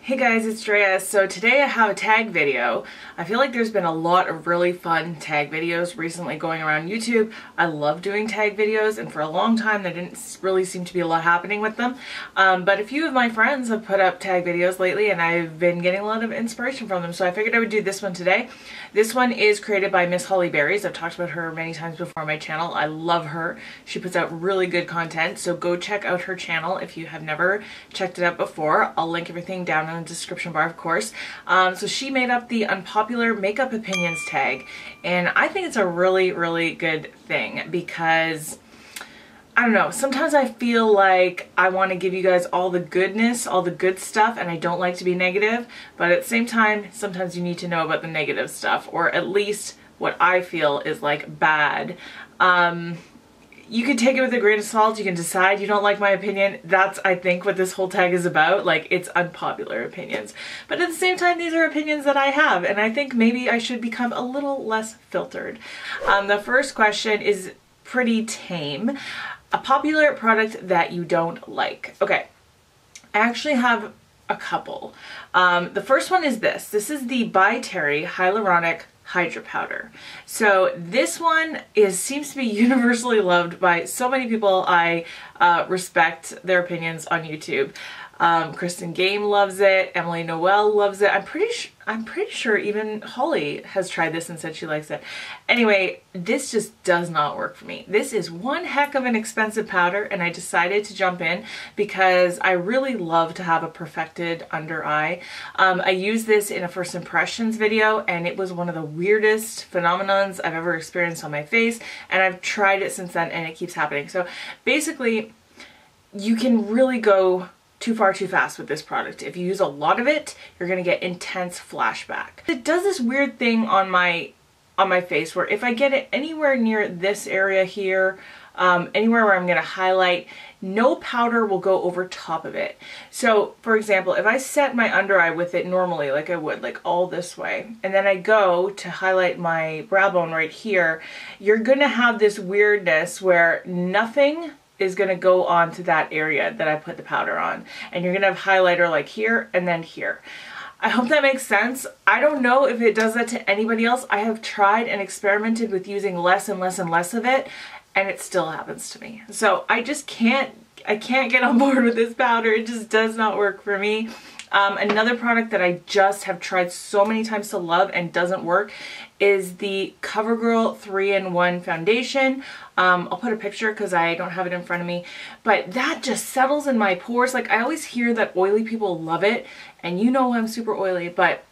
Hey guys, it's Drea. So today I have a tag video. I feel like there's been a lot of really fun tag videos recently going around YouTube. I love doing tag videos, and for a long time there didn't really seem to be a lot happening with them. But a few of my friends have put up tag videos lately and I've been getting a lot of inspiration from them. So I figured I would do this one today. This one is created by MissHollyBerries. I've talked about her many times before on my channel. I love her. She puts out really good content. So go check out her channel if you have never checked it out before. I'll link everything down in the description bar, of course. So she made up the Unpopular Makeup Opinions tag, and I think it's a really good thing because I don't know, sometimes I feel like I want to give you guys all the goodness, all the good stuff, and I don't like to be negative, but at the same time sometimes you need to know about the negative stuff, or at least what I feel is like bad. You can take it with a grain of salt. You can decide you don't like my opinion. That's, I think, what this whole tag is about. Like, it's unpopular opinions. But at the same time, these are opinions that I have, and I think maybe I should become a little less filtered. The first question is pretty tame. A popular product that you don't like. Okay, I actually have a couple. The first one is this. This is the By Terry Hyaluronic Hydra Powder. So this one seems to be universally loved by so many people. I respect their opinions on YouTube. Kristin Gehm loves it. Emily Noel loves it. I'm pretty sure even Holly has tried this and said she likes it. Anyway, this just does not work for me. This is one heck of an expensive powder, and I decided to jump in because I really love to have a perfected under eye. I used this in a first impressions video, and it was one of the weirdest phenomenons I've ever experienced on my face, and I've tried it since then and it keeps happening. So basically, you can really go too far too fast with this product. If you use a lot of it, you're gonna get intense flashback. It does this weird thing on my face where if I get it anywhere near this area here, anywhere where I'm gonna highlight, no powder will go over top of it. So for example, if I set my under eye with it normally like I would, like all this way, and then I go to highlight my brow bone right here, you're gonna have this weirdness where nothing is going to go on to that area that I put the powder on. And you're going to have highlighter like here and then here. I hope that makes sense. I don't know if it does that to anybody else. I have tried and experimented with using less and less and less of it, and it still happens to me. So I just can't get on board with this powder. It just does not work for me. Another product that I just have tried so many times to love and doesn't work is the CoverGirl 3-in-1 foundation. I'll put a picture because I don't have it in front of me, but that just settles in my pores. Like, I always hear that oily people love it, and you know I'm super oily, but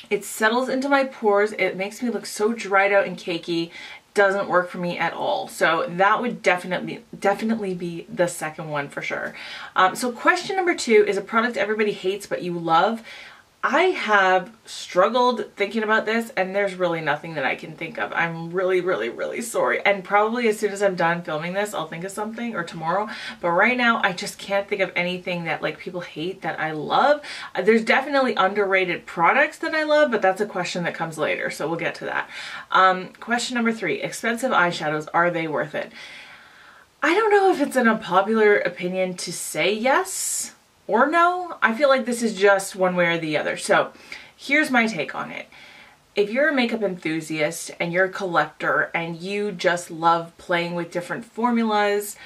it settles into my pores. It makes me look so dried out and cakey. Doesn't work for me at all. So that would definitely be the second one for sure. So question number 2 is a product everybody hates but you love. I have struggled thinking about this, and there's really nothing that I can think of. I'm really sorry. And probably as soon as I'm done filming this, I'll think of something, or tomorrow. But right now, I just can't think of anything that like people hate that I love. There's definitely underrated products that I love, but that's a question that comes later, so we'll get to that. Question number 3, expensive eyeshadows, are they worth it? I don't know if it's an unpopular opinion to say yes or no. I feel like this is just one way or the other. So here's my take on it. If you're a makeup enthusiast and you're a collector and you just love playing with different formulas,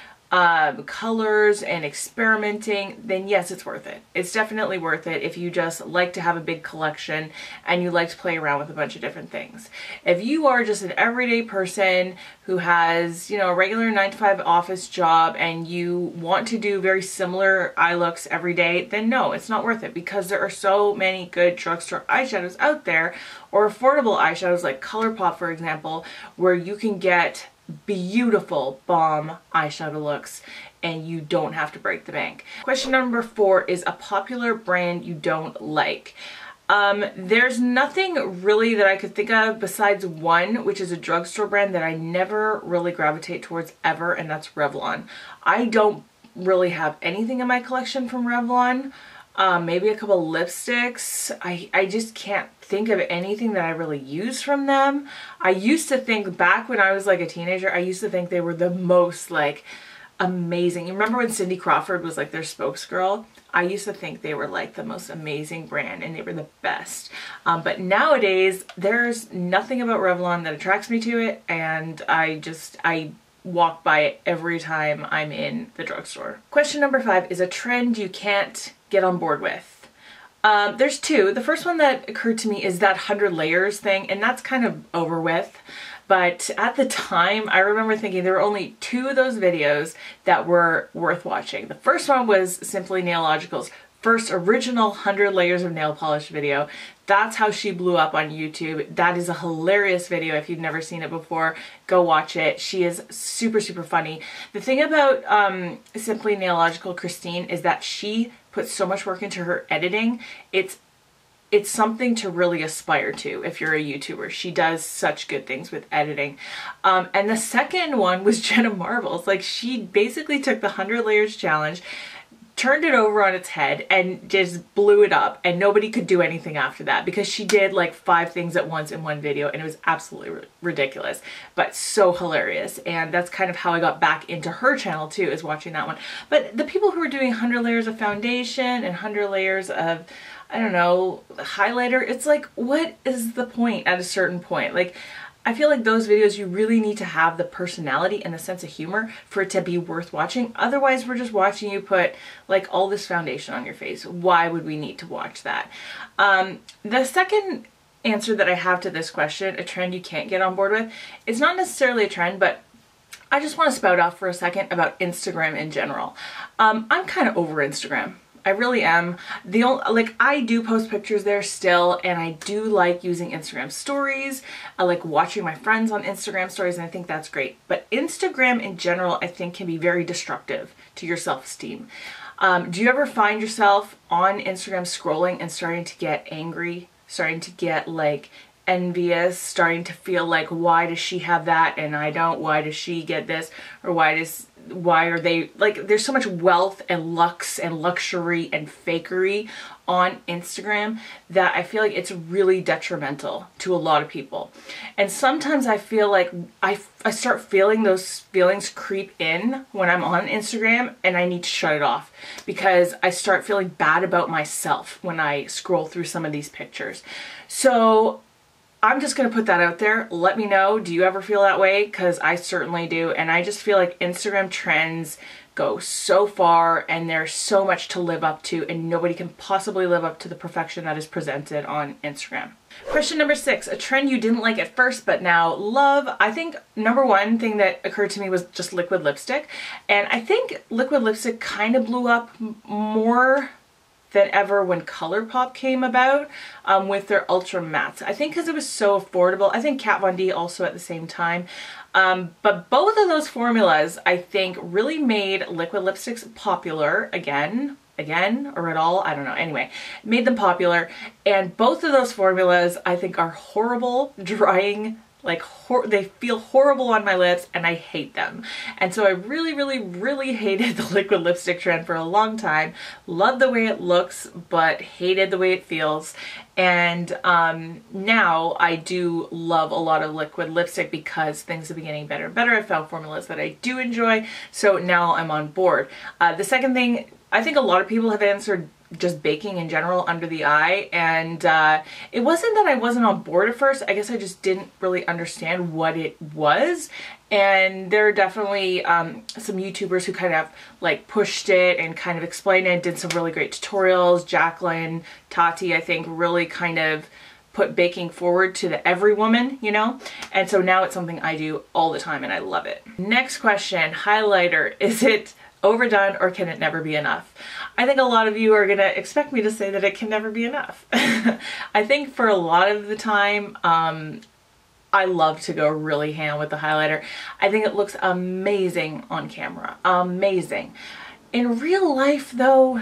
colors, and experimenting, then yes, it's worth it. It's definitely worth it if you just like to have a big collection and you like to play around with a bunch of different things. If you are just an everyday person who has, you know, a regular 9-to-5 office job and you want to do very similar eye looks every day, then no, it's not worth it, because there are so many good drugstore eyeshadows out there, or affordable eyeshadows like ColourPop, for example, where you can get beautiful bomb eyeshadow looks and you don't have to break the bank. Question number 4 is a popular brand you don't like. There's nothing really that I could think of besides one, which is a drugstore brand that I never really gravitate towards ever, and that's Revlon. I don't really have anything in my collection from Revlon. Maybe a couple lipsticks. I just can't think of anything that I really use from them. I used to think, back when I was like a teenager, I used to think they were the most like amazing. You remember when Cindy Crawford was like their spokesgirl? I used to think they were like the most amazing brand and they were the best. But nowadays there's nothing about Revlon that attracts me to it, and I walk by it every time I'm in the drugstore. Question number 5 is a trend you can't get on board with. There's two. The first one that occurred to me is that 100 layers thing, and that's kind of over with. But at the time, I remember thinking there were only 2 of those videos that were worth watching. The first one was simply Nailogical's first original 100 layers of nail polish video. That's how she blew up on YouTube. That is a hilarious video. If you've never seen it before, go watch it. She is super, super funny. The thing about Simply Nailogical Kristin is that she puts so much work into her editing. It's something to really aspire to if you're a YouTuber. She does such good things with editing. And the second one was Jenna Marbles. Like, she basically took the 100 layers challenge, turned it over on its head, and just blew it up, and nobody could do anything after that because she did like 5 things at once in one video, and it was absolutely ridiculous, but so hilarious. And that's kind of how I got back into her channel too, is watching that one. But the people who are doing 100 layers of foundation and 100 layers of, I don't know, highlighter, it's like, what is the point at a certain point? Like, I feel like those videos, you really need to have the personality and the sense of humor for it to be worth watching. Otherwise, we're just watching you put like all this foundation on your face. Why would we need to watch that? The second answer that I have to this question, a trend you can't get on board with, it's not necessarily a trend, but I just want to spout off for a second about Instagram in general. I'm kind of over Instagram. I really am. I do post pictures there still, and I do like using Instagram stories. I like watching my friends on Instagram stories, and I think that's great. But Instagram in general, I think, can be very destructive to your self-esteem. Do you ever find yourself on Instagram scrolling and starting to get angry, starting to get like envious, starting to feel like, why does she have that and I don't? Why does she get this? Or why are they, like, there's so much wealth and lux and luxury and fakery on Instagram that I feel like it's really detrimental to a lot of people. And sometimes I feel like I start feeling those feelings creep in when I'm on Instagram, and I need to shut it off because I start feeling bad about myself when I scroll through some of these pictures. So I'm just going to put that out there. Let me know, do you ever feel that way? Because I certainly do. And I just feel like Instagram trends go so far, and there's so much to live up to, and nobody can possibly live up to the perfection that is presented on Instagram. Question number 6, a trend you didn't like at first but now love. I think number 1 thing that occurred to me was just liquid lipstick. And I think liquid lipstick kind of blew up more than ever when ColourPop came about with their ultra mattes. I think because it was so affordable. I think Kat Von D also at the same time. But both of those formulas, I think, really made liquid lipsticks popular again, or at all, I don't know. Anyway, made them popular. And both of those formulas, I think, are horrible, drying, like they feel horrible on my lips, and I hate them. And so I really, really, really hated the liquid lipstick trend for a long time. Loved the way it looks, but hated the way it feels. And now I do love a lot of liquid lipstick because things have been getting better and better. I found formulas that I do enjoy, so now I'm on board. The second thing, I think a lot of people have answered just baking in general under the eye, and it wasn't that I wasn't on board at first. I guess I just didn't really understand what it was, and there are definitely some YouTubers who kind of like pushed it and kind of explained it, did some really great tutorials. Jaclyn, Tati, I think, really kind of put baking forward to the every woman, you know? And so now it's something I do all the time and I love it. Next question, highlighter. Is it overdone or can it never be enough? I think a lot of you are gonna expect me to say that it can never be enough. I think for a lot of the time, I love to go really ham with the highlighter. I think it looks amazing on camera, amazing. In real life though,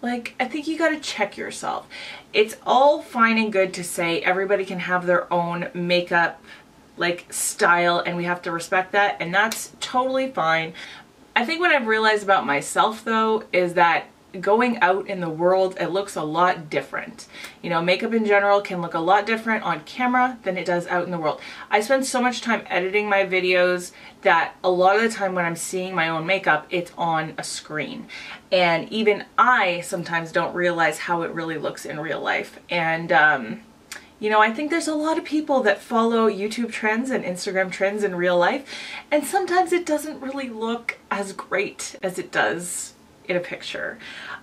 like, I think you gotta check yourself. It's all fine and good to say everybody can have their own makeup like style and we have to respect that, and that's totally fine. I think what I've realized about myself though is that going out in the world, it looks a lot different. You know, makeup in general can look a lot different on camera than it does out in the world. I spend so much time editing my videos that a lot of the time when I'm seeing my own makeup, it's on a screen. And even I sometimes don't realize how it really looks in real life. And you know, I think there's a lot of people that follow YouTube trends and Instagram trends in real life, and sometimes it doesn't really look as great as it does in a picture.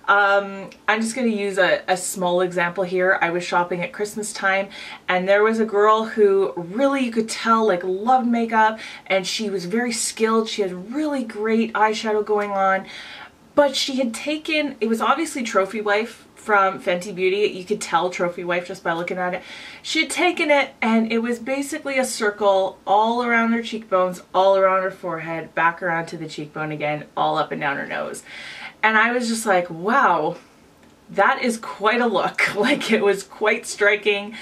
I'm just going to use a small example here. I was shopping at Christmas time, and there was a girl who really, you could tell, like, loved makeup, and she was very skilled. She had really great eyeshadow going on, but she had taken, it was obviously Trophy Wife from Fenty Beauty. You could tell Trophy Wife just by looking at it. She had taken it, and it was basically a circle all around her cheekbones, all around her forehead, back around to the cheekbone again, all up and down her nose. And I was just like, wow, that is quite a look. Like, it was quite striking.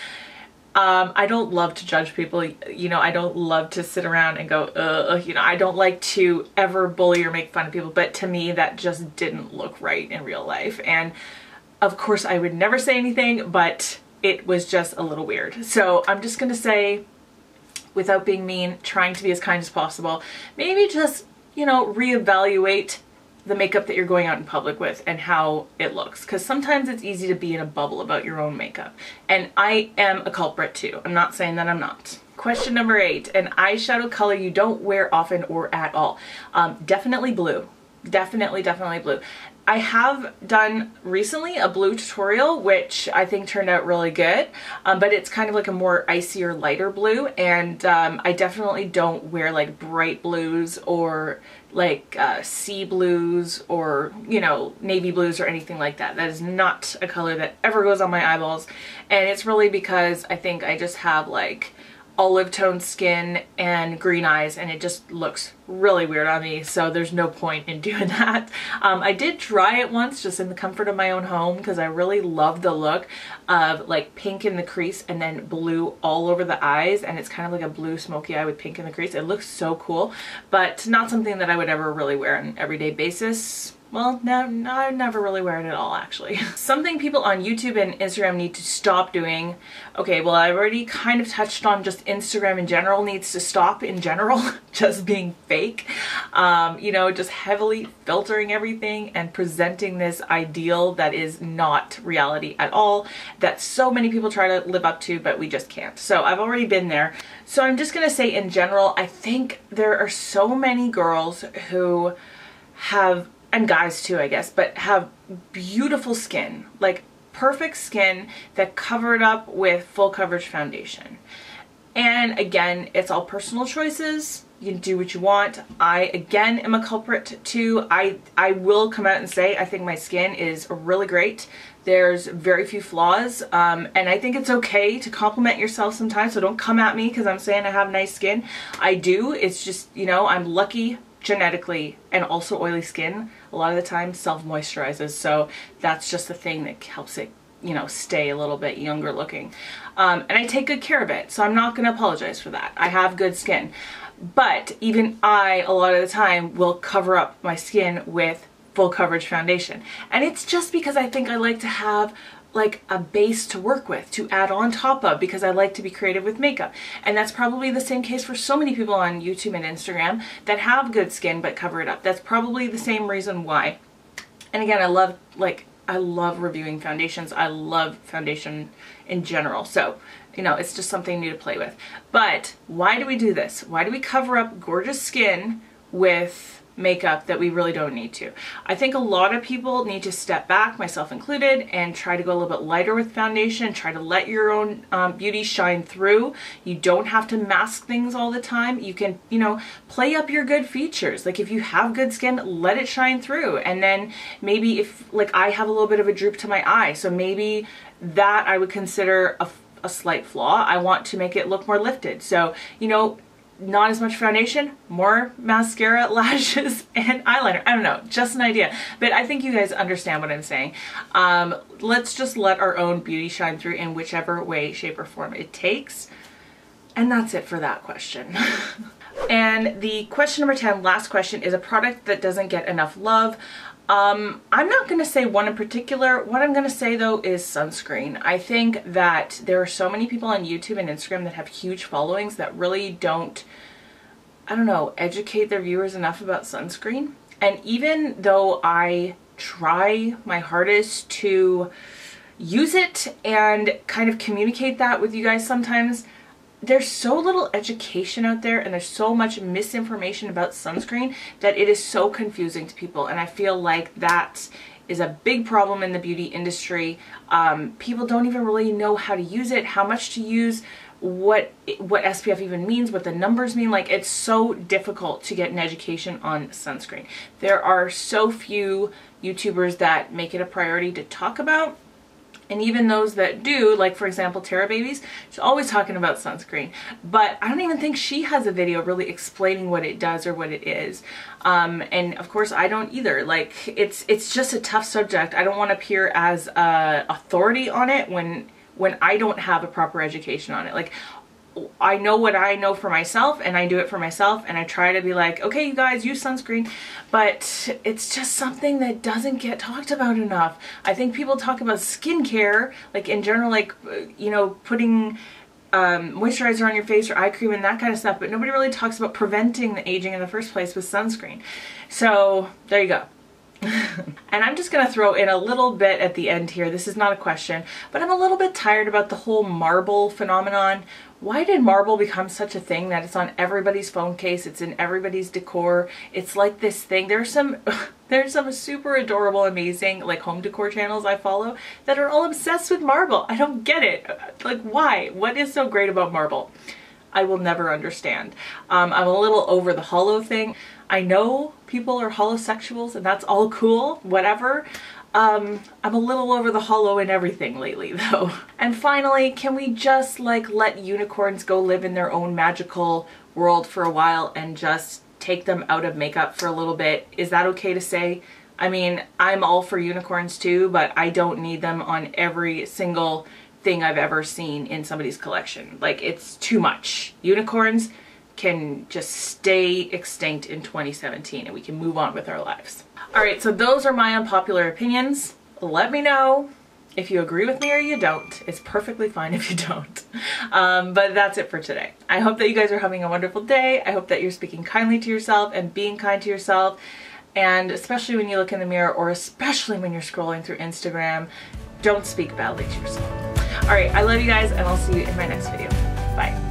I don't love to judge people, you know, I don't love to sit around and go, you know, I don't like to ever bully or make fun of people, but to me that just didn't look right in real life. And of course I would never say anything, but it was just a little weird. So I'm just gonna say, without being mean, trying to be as kind as possible, maybe just, you know, reevaluate the makeup that you're going out in public with and how it looks, because sometimes it's easy to be in a bubble about your own makeup, and I am a culprit too. I'm not saying that I'm not. Question number 8, an eyeshadow color you don't wear often or at all. Definitely blue. Definitely blue. I have done recently a blue tutorial, which I think turned out really good, but it's kind of like a more icy or lighter blue, and I definitely don't wear like bright blues or like sea blues or, you know, navy blues or anything like that. That is not a color that ever goes on my eyeballs, and it's really because I think I just have like olive tone skin and green eyes, and it just looks really weird on me, so there's no point in doing that. I did try it once just in the comfort of my own home because I really love the look of like pink in the crease and then blue all over the eyes, and it's kind of like a blue smoky eye with pink in the crease. It looks so cool, but not something that I would ever really wear on an everyday basis. Well, no, I never really wear it at all, actually. Something people on YouTube and Instagram need to stop doing. Okay, well, I've already kind of touched on just Instagram in general needs to stop in general, just being fake. You know, just heavily filtering everything and presenting this ideal that is not reality at all, that so many people try to live up to, but we just can't. So I've already been there. So I'm just gonna say in general, I think there are so many girls who have, and guys too, I guess, but have beautiful skin, like perfect skin that covered up with full coverage foundation. And again, it's all personal choices. You can do what you want. I, again, am a culprit too. I will come out and say I think my skin is really great. There's very few flaws, and I think it's okay to compliment yourself sometimes, so don't come at me because I'm saying I have nice skin. I do. It's just, you know, I'm lucky genetically, and also oily skin a lot of the time self-moisturizes, so that's just the thing that helps it, you know, stay a little bit younger looking. And I take good care of it, so I'm not going to apologize for that. I have good skin, but even I, a lot of the time, will cover up my skin with full coverage foundation, and it's just because I think I like to have like a base to work with, to add on top of, because I like to be creative with makeup. And that's probably the same case for so many people on YouTube and Instagram that have good skin but cover it up. That's probably the same reason why. And again, I love reviewing foundations. I love foundation in general. So, you know, it's just something new to play with. But why do we do this? Why do we cover up gorgeous skin with makeup that we really don't need to? I think a lot of people need to step back, myself included, and try to go a little bit lighter with foundation, try to let your own beauty shine through. You don't have to mask things all the time. You can, you know, play up your good features. Like if you have good skin, let it shine through. And then maybe if, like I have a little bit of a droop to my eye, so maybe that I would consider a slight flaw. I want to make it look more lifted. So, you know, not as much foundation, more mascara, lashes, and eyeliner. I don't know, just an idea. But I think you guys understand what I'm saying. Let's just let our own beauty shine through in whichever way, shape, or form it takes. And that's it for that question. And the question number 10, last question, is a product that doesn't get enough love. I'm not going to say one in particular. What I'm going to say though is sunscreen. I think that there are so many people on YouTube and Instagram that have huge followings that really don't, I don't know, educate their viewers enough about sunscreen. And even though I try my hardest to use it and kind of communicate that with you guys sometimes, there's so little education out there and there's so much misinformation about sunscreen that it is so confusing to people, and I feel like that is a big problem in the beauty industry. People don't even really know how to use it, how much to use, what SPF even means, what the numbers mean. Like, it's so difficult to get an education on sunscreen. There are so few YouTubers that make it a priority to talk about. And even those that do, like for example Tarababyz, she's always talking about sunscreen, but I don't even think she has a video really explaining what it does or what it is. And of course I don't either. Like, it's just a tough subject. I don't want to appear as a authority on it when I don't have a proper education on it. Like, I know what I know for myself and I do it for myself, and I try to be like, okay, you guys use sunscreen, but it's just something that doesn't get talked about enough. I think people talk about skincare, like in general, like, you know, putting moisturizer on your face or eye cream and that kind of stuff, but nobody really talks about preventing the aging in the first place with sunscreen. So there you go. And I'm just going to throw in a little bit at the end here. This is not a question, but I'm a little bit tired about the whole marble phenomenon. Why did marble become such a thing that it's on everybody's phone case? It's in everybody's decor. It's like this thing. There's some super adorable, amazing like home decor channels I follow that are all obsessed with marble. I don't get it. Like, why? What is so great about marble? I will never understand. I'm a little over the hollow thing. I know people are holosexuals and that's all cool, whatever. I'm a little over the hollow in everything lately though. And finally, can we just like let unicorns go live in their own magical world for a while and just take them out of makeup for a little bit? Is that okay to say? I mean, I'm all for unicorns too, but I don't need them on every single thing I've ever seen in somebody's collection. Like, it's too much. Unicorns can just stay extinct in 2017 and we can move on with our lives. Alright, so those are my unpopular opinions. Let me know if you agree with me or you don't. It's perfectly fine if you don't. But that's it for today. I hope that you guys are having a wonderful day. I hope that you're speaking kindly to yourself and being kind to yourself. And especially when you look in the mirror, or especially when you're scrolling through Instagram, don't speak badly to yourself. Alright, I love you guys and I'll see you in my next video. Bye.